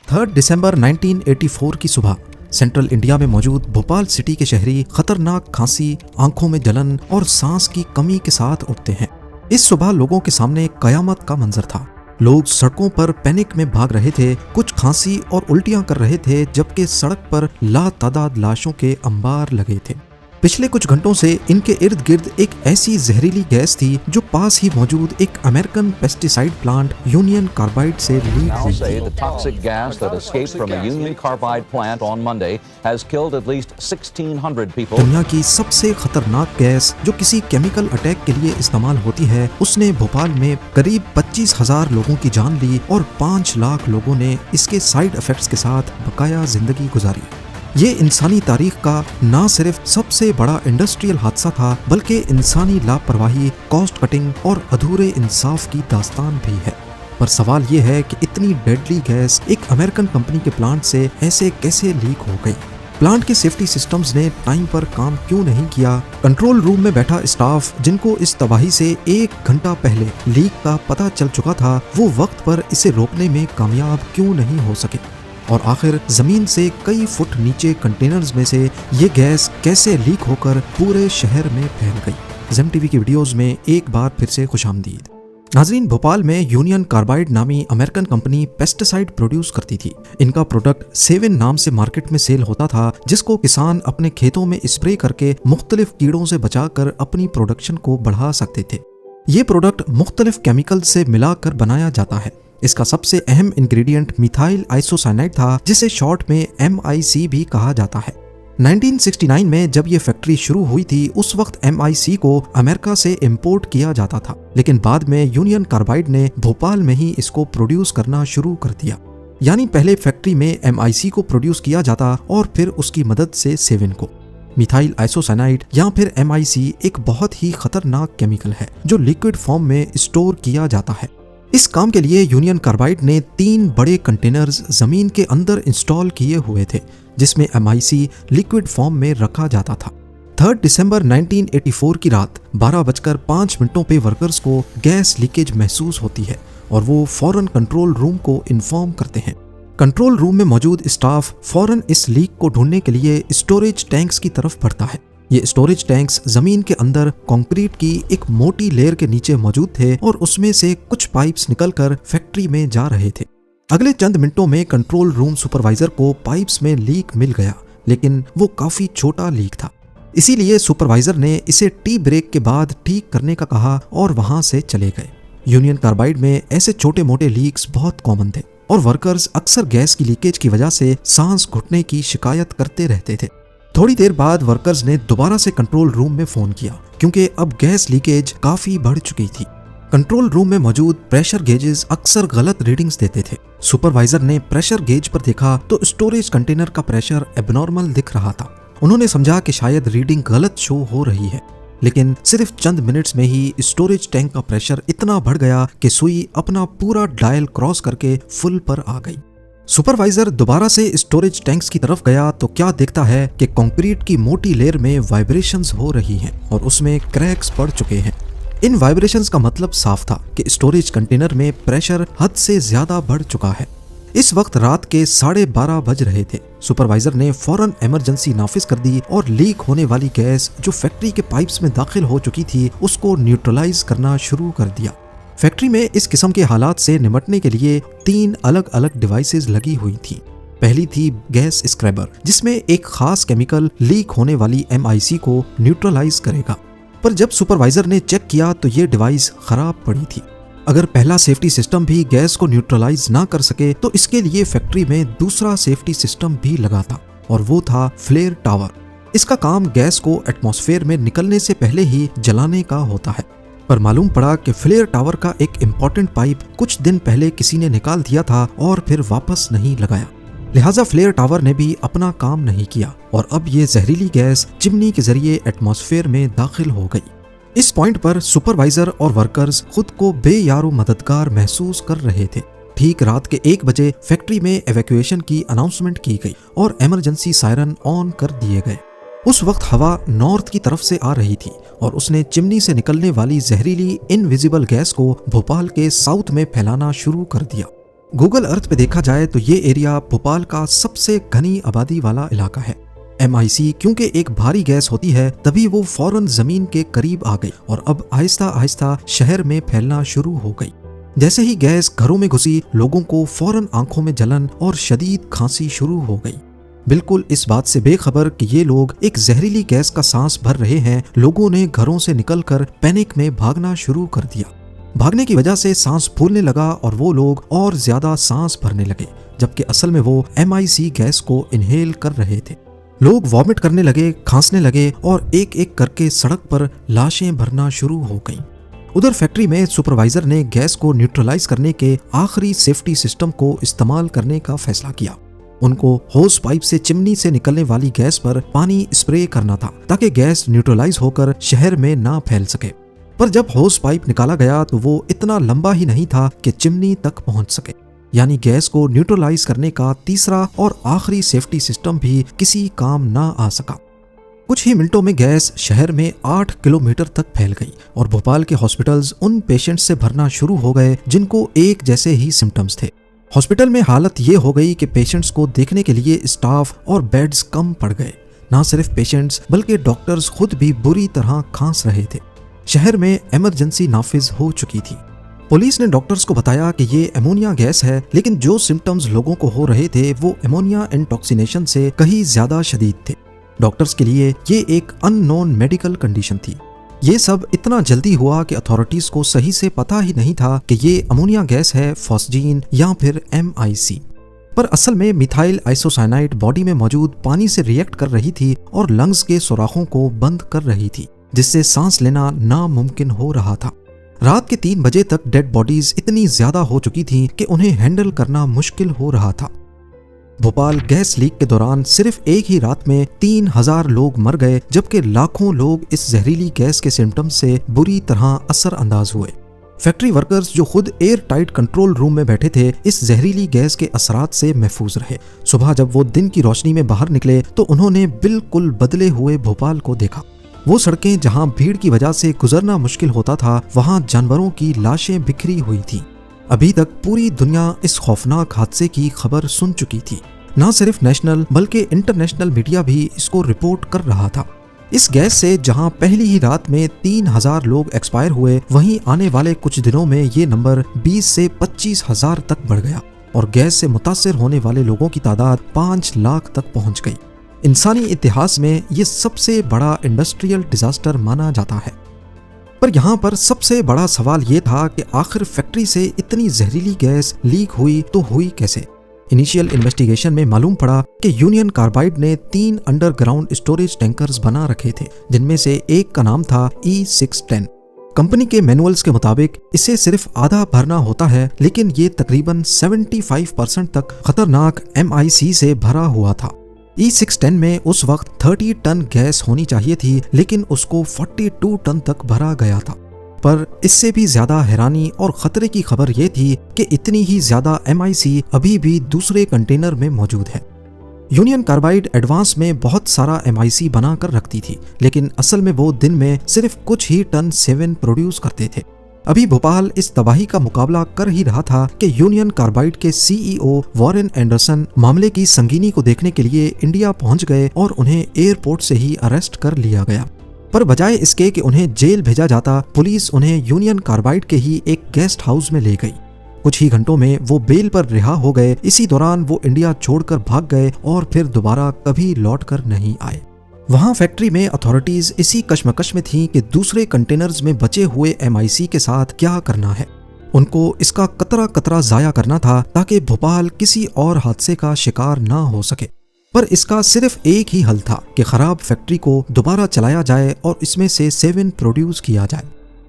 3 दिसंबर 1984 की सुबह central India में मौजूद भोपाल सिटी के शहरी खतरनाक खांसी, आंखों में जलन और सांस की कमी के साथ उठते हैं। इस सुबह लोगों के सामने कयामत का मंजर था। लोग सड़कों पर पैनिक में भाग रहे थे, कुछ खांसी और उल्टियां कर रहे थे, जबकि सड़क पर लातादाद लाशों के अंबार लगे थे। पिछले कुछ घंटों से इनके इर्द गिर्द एक ऐसी जहरीली गैस थी जो पास ही मौजूद एक American pesticide plant union carbide से लीक हुई थी। दुनिया की सबसे खतरनाक गैस जो किसी केमिकल अटैक के लिए इस्तेमाल होती है, उसने भोपाल में करीब 25,000 लोगों की जान ली और 5 लाख लोगों ने इसके साइड इफेक्ट्स के साथ बकाया जिंदगी गुजारी। ये इंसानी तारीख का न सिर्फ सबसे बड़ा इंडस्ट्रियल हादसा था, बल्कि इंसानी लापरवाही, कॉस्ट कटिंग और अधूरे इंसाफ की दास्तान भी है। पर सवाल ये है कि इतनी डेडली गैस एक अमेरिकन कंपनी के प्लांट से ऐसे कैसे लीक हो गई? प्लांट के सेफ्टी सिस्टम्स ने टाइम पर काम क्यों नहीं किया? कंट्रोल रूम में बैठा स्टाफ, जिनको इस तबाही से 1 घंटा पहले लीक का पता चल चुका था, वो वक्त पर इसे रोकने में कामयाब क्यों नहीं हो सके? और आखिर जमीन से कई फुट नीचे कंटेनर्स में से ये गैस कैसे लीक होकर पूरे शहर में फैल गई? ज़ेम टीवी की वीडियोस में एक बार फिर से खुशामदीद। नाजरीन, भोपाल में यूनियन कार्बाइड नामी अमेरिकन कंपनी पेस्टिसाइड प्रोड्यूस करती थी। इनका प्रोडक्ट सेवन नाम से मार्केट में सेल होता था, जिसको किसान अपने खेतों में स्प्रे करके मुख्तलिफ कीड़ों से बचाकर अपनी प्रोडक्शन को बढ़ा सकते थे। ये प्रोडक्ट मुख्तलिफ केमिकल से मिलाकर बनाया जाता है। इसका सबसे अहम इंग्रेडिएंट मिथाइल आइसोसाइनाइड था, जिसे शॉर्ट में MIC भी कहा जाता है। 1969 में जब ये फैक्ट्री शुरू हुई थी, उस वक्त MIC को अमेरिका से इंपोर्ट किया जाता था, लेकिन बाद में यूनियन कार्बाइड ने भोपाल में ही इसको प्रोड्यूस करना शुरू कर दिया। यानी पहले फैक्ट्री में MIC को प्रोड्यूस किया जाता और फिर उसकी मदद से सेवन को। मिथाइल आइसोसाइनाइड या फिर MIC एक बहुत ही खतरनाक केमिकल है जो लिक्विड फॉर्म में स्टोर किया जाता है। इस काम के लिए यूनियन कार्बाइड ने 3 बड़े कंटेनर्स जमीन के अंदर इंस्टॉल किए हुए थे, जिसमें MIC लिक्विड फॉर्म में रखा जाता था। 3 दिसंबर 1984 की रात 12:05 पे वर्कर्स को गैस लीकेज महसूस होती है और वो फौरन कंट्रोल रूम को इन्फॉर्म करते हैं। कंट्रोल रूम में मौजूद स्टाफ फौरन इस लीक को ढूंढने के लिए स्टोरेज टैंक्स की तरफ बढ़ता है। ये स्टोरेज टैंक्स जमीन के अंदर कंक्रीट की एक मोटी लेयर के नीचे मौजूद थे और उसमें से कुछ पाइप्स निकलकर फैक्ट्री में जा रहे थे। अगले चंद मिनटों में कंट्रोल रूम सुपरवाइजर को पाइप्स में लीक मिल गया, लेकिन वो काफी छोटा लीक था। इसीलिए सुपरवाइजर ने इसे टी ब्रेक के बाद ठीक करने का कहा और वहां से चले गए। यूनियन कार्बाइड में ऐसे छोटे मोटे लीक्स बहुत कॉमन थे और वर्कर्स अक्सर गैस की लीकेज की वजह से सांस घुटने की शिकायत करते रहते थे। थोड़ी देर बाद वर्कर्स ने दोबारा से कंट्रोल रूम में फोन किया, क्योंकि अब गैस लीकेज काफी बढ़ चुकी थी। कंट्रोल रूम में मौजूद प्रेशर गेजेस अक्सर गलत रीडिंग्स देते थे। सुपरवाइजर ने प्रेशर गेज पर देखा तो स्टोरेज कंटेनर का प्रेशर एबनॉर्मल दिख रहा था। उन्होंने समझा कि शायद रीडिंग गलत शो हो रही है, लेकिन सिर्फ चंद मिनट्स में ही स्टोरेज टैंक का प्रेशर इतना बढ़ गया कि सुई अपना पूरा डायल क्रॉस करके फुल पर आ गई। सुपरवाइजर दोबारा से स्टोरेज टैंक्स की तरफ गया तो क्या देखता है कि कंक्रीट की मोटी लेयर में वाइब्रेशंस हो रही हैं और उसमें क्रैक्स पड़ चुके हैं। इन वाइब्रेशंस का मतलब साफ था कि स्टोरेज कंटेनर में प्रेशर हद से ज्यादा बढ़ चुका है। इस वक्त रात के 12:30 बज रहे थे। सुपरवाइजर ने फौरन इमरजेंसी नाफिज कर दी और लीक होने वाली गैस जो फैक्ट्री के पाइप्स में दाखिल हो चुकी थी, उसको न्यूट्रलाइज करना शुरू कर दिया। फैक्ट्री में इस किस्म के हालात से निपटने के लिए 3 अलग अलग डिवाइसेस लगी हुई थी। पहली थी गैस स्क्रैबर, जिसमें एक खास केमिकल लीक होने वाली MIC को न्यूट्रलाइज करेगा। पर जब सुपरवाइजर ने चेक किया तो ये डिवाइस खराब पड़ी थी। अगर पहला सेफ्टी सिस्टम भी गैस को न्यूट्रलाइज ना कर सके तो इसके लिए फैक्ट्री में दूसरा सेफ्टी सिस्टम भी लगा था, और वो था फ्लेयर टावर। इसका काम गैस को एटमॉस्फेयर में निकलने से पहले ही जलाने का होता है। पर मालूम पड़ा कि फ्लेयर टावर का एक इम्पोर्टेंट पाइप कुछ दिन पहले किसी ने निकाल दिया था और फिर वापस नहीं लगाया। लिहाजा फ्लेयर टावर ने भी अपना काम नहीं किया और अब ये जहरीली गैस चिमनी के जरिए एटमॉस्फेयर में दाखिल हो गई। इस पॉइंट पर सुपरवाइजर और वर्कर्स खुद को बेयारो मददगार महसूस कर रहे थे। ठीक रात के 1 बजे फैक्ट्री में एवैक्यूएशन की अनाउंसमेंट की गई और इमरजेंसी सायरन ऑन कर दिए गए। उस वक्त हवा नॉर्थ की तरफ से आ रही थी और उसने चिमनी से निकलने वाली जहरीली इनविजिबल गैस को भोपाल के साउथ में फैलाना शुरू कर दिया। गूगल अर्थ पे देखा जाए तो ये एरिया भोपाल का सबसे घनी आबादी वाला इलाका है। MIC क्योंकि एक भारी गैस होती है तभी वो फौरन जमीन के करीब आ गई और अब आहिस्ता आहिस्ता शहर में फैलना शुरू हो गई। जैसे ही गैस घरों में घुसी, लोगों को फौरन आंखों में जलन और शदीद खांसी शुरू हो गई। बिल्कुल इस बात से बेखबर कि ये लोग एक जहरीली गैस का सांस भर रहे हैं, लोगों ने घरों से निकलकर पैनिक में भागना शुरू कर दिया। भागने की वजह से सांस फूलने लगा और वो लोग और ज्यादा सांस भरने लगे, जबकि असल में वो MIC गैस को इनहेल कर रहे थे। लोग वॉमिट करने लगे, खांसने लगे और एक एक करके सड़क पर लाशें भरना शुरू हो गईं। उधर फैक्ट्री में सुपरवाइजर ने गैस को न्यूट्रलाइज करने के आखिरी सेफ्टी सिस्टम को इस्तेमाल करने का फैसला किया। उनको होस पाइप से चिमनी से निकलने वाली गैस पर पानी स्प्रे करना था ताकि गैस न्यूट्रलाइज होकर शहर में ना फैल सके। पर जब होस पाइप निकाला गया तो वो इतना लंबा ही नहीं था कि चिमनी तक पहुंच सके, यानी गैस को न्यूट्रलाइज करने का तीसरा और आखिरी सेफ्टी सिस्टम भी किसी काम ना आ सका। कुछ ही मिनटों में गैस शहर में 8 किलोमीटर तक फैल गई और भोपाल के हॉस्पिटल्स उन पेशेंट्स से भरना शुरू हो गए जिनको एक जैसे ही सिम्टम्स थे। हॉस्पिटल में हालत ये हो गई कि पेशेंट्स को देखने के लिए स्टाफ और बेड्स कम पड़ गए। ना सिर्फ पेशेंट्स बल्कि डॉक्टर्स खुद भी बुरी तरह खांस रहे थे। शहर में इमरजेंसी नाफिज हो चुकी थी। पुलिस ने डॉक्टर्स को बताया कि ये अमोनिया गैस है, लेकिन जो सिम्टम्स लोगों को हो रहे थे वो अमोनिया इंटॉक्सिनेशन से कहीं ज्यादा शदीद थे। डॉक्टर्स के लिए ये एक अननोन मेडिकल कंडीशन थी। ये सब इतना जल्दी हुआ कि अथॉरिटीज को सही से पता ही नहीं था कि ये अमोनिया गैस है, फॉस्जीन या फिर MIC। पर असल में मिथाइल आइसोसाइनाइड बॉडी में मौजूद पानी से रिएक्ट कर रही थी और लंग्स के सुराखों को बंद कर रही थी, जिससे सांस लेना नामुमकिन हो रहा था। रात के 3 बजे तक डेड बॉडीज इतनी ज्यादा हो चुकी थीं कि उन्हें हैंडल करना मुश्किल हो रहा था। भोपाल गैस लीक के दौरान सिर्फ एक ही रात में 3000 लोग मर गए, जबकि लाखों लोग इस जहरीली गैस के सिम्टम्स से बुरी तरह असर अंदाज हुए। फैक्ट्री वर्कर्स जो खुद एयर टाइट कंट्रोल रूम में बैठे थे, इस जहरीली गैस के असरात से महफूज रहे। सुबह जब वो दिन की रोशनी में बाहर निकले तो उन्होंने बिल्कुल बदले हुए भोपाल को देखा। वो सड़कें जहां भीड़ की वजह से गुजरना मुश्किल होता था, वहां जानवरों की लाशें बिखरी हुई थी। अभी तक पूरी दुनिया इस खौफनाक हादसे की खबर सुन चुकी थी। ना सिर्फ नेशनल बल्कि इंटरनेशनल मीडिया भी इसको रिपोर्ट कर रहा था। इस गैस से जहां पहली ही रात में 3000 लोग एक्सपायर हुए, वहीं आने वाले कुछ दिनों में ये नंबर 20 से 25,000 तक बढ़ गया और गैस से मुतासिर होने वाले लोगों की तादाद 5 लाख तक पहुंच गई। इंसानी इतिहास में ये सबसे बड़ा इंडस्ट्रियल डिजास्टर माना जाता है। पर यहाँ पर सबसे बड़ा सवाल ये था कि आखिर फैक्ट्री से इतनी जहरीली गैस लीक हुई तो हुई कैसे। इनिशियल इन्वेस्टिगेशन में मालूम पड़ा कि यूनियन कार्बाइड ने 3 अंडरग्राउंड स्टोरेज टैंकर्स बना रखे थे, जिनमें से एक का नाम था E610। कंपनी के मैनुअल्स के मुताबिक इसे सिर्फ आधा भरना होता है, लेकिन ये तकरीबन 75% तक खतरनाक MIC से भरा हुआ था। E610 में उस वक्त 30 टन गैस होनी चाहिए थी, लेकिन उसको 42 टन तक भरा गया था। पर इससे भी ज्यादा हैरानी और खतरे की खबर यह थी कि इतनी ही ज्यादा MIC अभी भी दूसरे कंटेनर में मौजूद है। यूनियन कार्बाइड एडवांस में बहुत सारा MIC बना कर रखती थी, लेकिन असल में वो दिन में सिर्फ कुछ ही टन 7 प्रोड्यूस करते थे। अभी भोपाल इस तबाही का मुकाबला कर ही रहा था कि यूनियन कार्बाइड के CEO वॉरेन एंडरसन मामले की संगीनी को देखने के लिए इंडिया पहुंच गए और उन्हें एयरपोर्ट से ही अरेस्ट कर लिया गया। पर बजाय इसके कि उन्हें जेल भेजा जाता, पुलिस उन्हें यूनियन कार्बाइड के ही एक गेस्ट हाउस में ले गई। कुछ ही घंटों में वो बेल पर रिहा हो गए। इसी दौरान वो इंडिया छोड़कर भाग गए और फिर दोबारा कभी लौट कर नहीं आए। वहां फैक्ट्री में अथॉरिटीज इसी कश्मकश में थीं कि दूसरे कंटेनर्स में बचे हुए MIC के साथ क्या करना है। उनको इसका कतरा कतरा जाया करना था ताकि भोपाल किसी और हादसे का शिकार ना हो सके। पर इसका सिर्फ एक ही हल था कि खराब फैक्ट्री को दोबारा चलाया जाए और इसमें से 7 प्रोड्यूस किया जाए।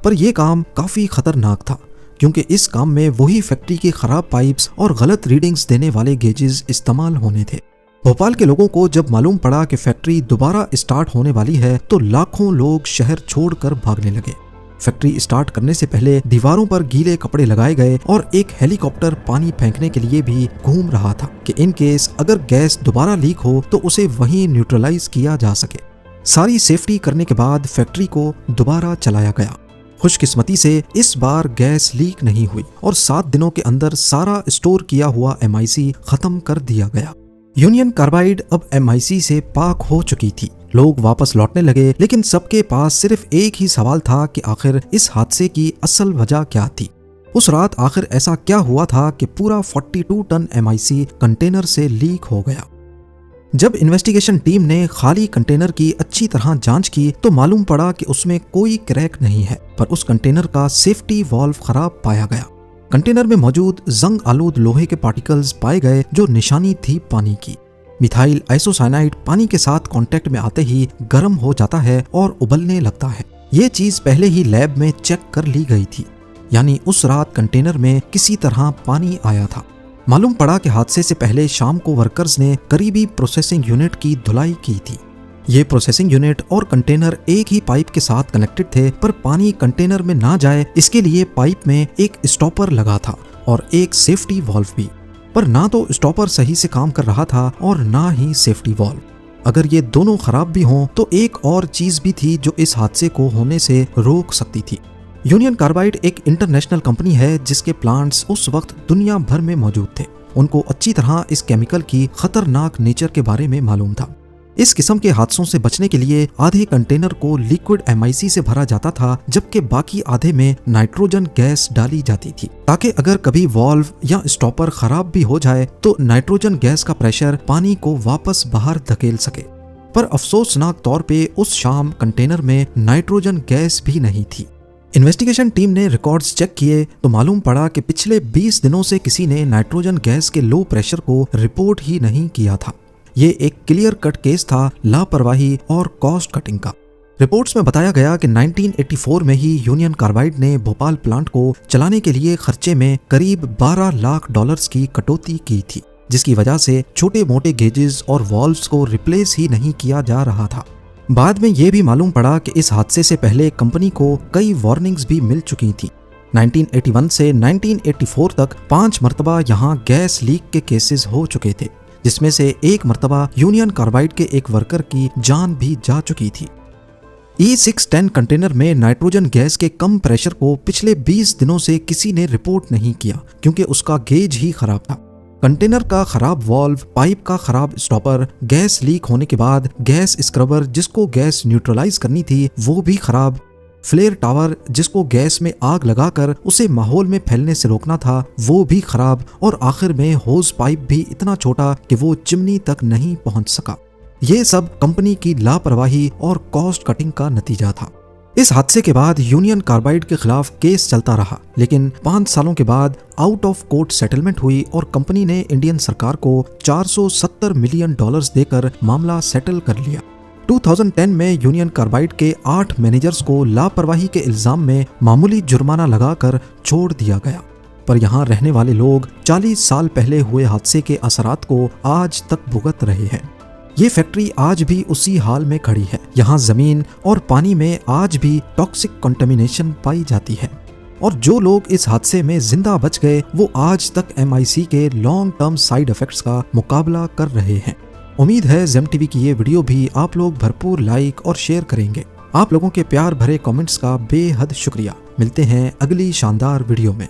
पर यह काम काफी खतरनाक था, क्योंकि इस काम में वही फैक्ट्री की खराब पाइप्स और गलत रीडिंग्स देने वाले गेजेस इस्तेमाल होने थे। भोपाल के लोगों को जब मालूम पड़ा कि फैक्ट्री दोबारा स्टार्ट होने वाली है, तो लाखों लोग शहर छोड़कर भागने लगे। फैक्ट्री स्टार्ट करने से पहले दीवारों पर गीले कपड़े लगाए गए और एक हेलीकॉप्टर पानी फेंकने के लिए भी घूम रहा था कि इन केस अगर गैस दोबारा लीक हो तो उसे वहीं न्यूट्रलाइज किया जा सके। सारी सेफ्टी करने के बाद फैक्ट्री को दोबारा चलाया गया। खुशकिस्मती से इस बार गैस लीक नहीं हुई और 7 दिनों के अंदर सारा स्टोर किया हुआ MIC खत्म कर दिया गया। यूनियन कार्बाइड अब MIC से पाक हो चुकी थी। लोग वापस लौटने लगे, लेकिन सबके पास सिर्फ एक ही सवाल था कि आखिर इस हादसे की असल वजह क्या थी। उस रात आखिर ऐसा क्या हुआ था कि पूरा 42 टन MIC कंटेनर से लीक हो गया। जब इन्वेस्टिगेशन टीम ने खाली कंटेनर की अच्छी तरह जांच की तो मालूम पड़ा कि उसमें कोई क्रैक नहीं है, पर उस कंटेनर का सेफ्टी वाल्व खराब पाया गया। कंटेनर में मौजूद जंग आलूद लोहे के पार्टिकल्स पाए गए जो निशानी थी पानी की। मिथाइल आइसोसाइनाइड पानी के साथ कांटेक्ट में आते ही गर्म हो जाता है और उबलने लगता है। ये चीज पहले ही लैब में चेक कर ली गई थी, यानी उस रात कंटेनर में किसी तरह पानी आया था। मालूम पड़ा कि हादसे से पहले शाम को वर्कर्स ने करीबी प्रोसेसिंग यूनिट की धुलाई की थी। ये प्रोसेसिंग यूनिट और कंटेनर एक ही पाइप के साथ कनेक्टेड थे, पर पानी कंटेनर में ना जाए इसके लिए पाइप में एक स्टॉपर लगा था और एक सेफ्टी वाल्व भी, पर ना तो स्टॉपर सही से काम कर रहा था और ना ही सेफ्टी वाल्व। अगर ये दोनों खराब भी हों तो एक और चीज भी थी जो इस हादसे को होने से रोक सकती थी। यूनियन कार्बाइड एक इंटरनेशनल कंपनी है जिसके प्लांट्स उस वक्त दुनिया भर में मौजूद थे। उनको अच्छी तरह इस केमिकल की खतरनाक नेचर के बारे में मालूम था। इस किस्म के हादसों से बचने के लिए आधे कंटेनर को लिक्विड MIC से भरा जाता था, जबकि बाकी आधे में नाइट्रोजन गैस डाली जाती थी, ताकि अगर कभी वाल्व या स्टॉपर खराब भी हो जाए तो नाइट्रोजन गैस का प्रेशर पानी को वापस बाहर धकेल सके। पर अफसोसनाक तौर पे उस शाम कंटेनर में नाइट्रोजन गैस भी नहीं थी। इन्वेस्टिगेशन टीम ने रिकॉर्ड्स चेक किए तो मालूम पड़ा कि पिछले 20 दिनों से किसी ने नाइट्रोजन गैस के लो प्रेशर को रिपोर्ट ही नहीं किया था। ये एक क्लियर कट केस था लापरवाही और कॉस्ट कटिंग का। रिपोर्ट्स में बताया गया कि 1984 में ही यूनियन कार्बाइड ने भोपाल प्लांट को चलाने के लिए खर्चे में करीब $12 लाख की कटौती की थी, जिसकी वजह से छोटे मोटे गेजेस और वॉल्व्स को रिप्लेस ही नहीं किया जा रहा था। बाद में ये भी मालूम पड़ा कि इस हादसे से पहले कंपनी को कई वार्निंग्स भी मिल चुकी थी। 1981 से 1984 तक 5 मरतबा यहाँ गैस लीक के केसेस हो चुके थे, जिसमें से एक मरतबा यूनियन कार्बाइड के एक वर्कर की जान भी जा चुकी थी। E610 कंटेनर में नाइट्रोजन गैस के कम प्रेशर को पिछले 20 दिनों से किसी ने रिपोर्ट नहीं किया, क्योंकि उसका गेज ही खराब था। कंटेनर का खराब वाल्व, पाइप का खराब स्टॉपर, गैस लीक होने के बाद गैस स्क्रबर जिसको गैस न्यूट्रलाइज करनी थी वो भी खराब, फ्लेयर टावर जिसको गैस में आग लगाकर उसे माहौल में फैलने से रोकना था वो भी खराब, और आखिर में होज पाइप भी इतना छोटा कि वो चिमनी तक नहीं पहुंच सका। ये सब कंपनी की लापरवाही और कॉस्ट कटिंग का नतीजा था। इस हादसे के बाद यूनियन कार्बाइड के खिलाफ केस चलता रहा, लेकिन 5 सालों के बाद आउट ऑफ कोर्ट सेटलमेंट हुई और कंपनी ने इंडियन सरकार को $470 मिलियन देकर मामला सेटल कर लिया। 2010 में यूनियन कार्बाइड के 8 मैनेजर्स को लापरवाही के इल्जाम में मामूली जुर्माना लगाकर छोड़ दिया गया, पर यहाँ रहने वाले लोग 40 साल पहले हुए हादसे के असरात को आज तक भुगत रहे हैं। ये फैक्ट्री आज भी उसी हाल में खड़ी है। यहाँ जमीन और पानी में आज भी टॉक्सिक कंटामिनेशन पाई जाती है, और जो लोग इस हादसे में जिंदा बच गए वो आज तक MIC के लॉन्ग टर्म साइड इफेक्ट्स का मुकाबला कर रहे हैं। उम्मीद है जेम टीवी की ये वीडियो भी आप लोग भरपूर लाइक और शेयर करेंगे। आप लोगों के प्यार भरे कमेंट्स का बेहद शुक्रिया। मिलते हैं अगली शानदार वीडियो में।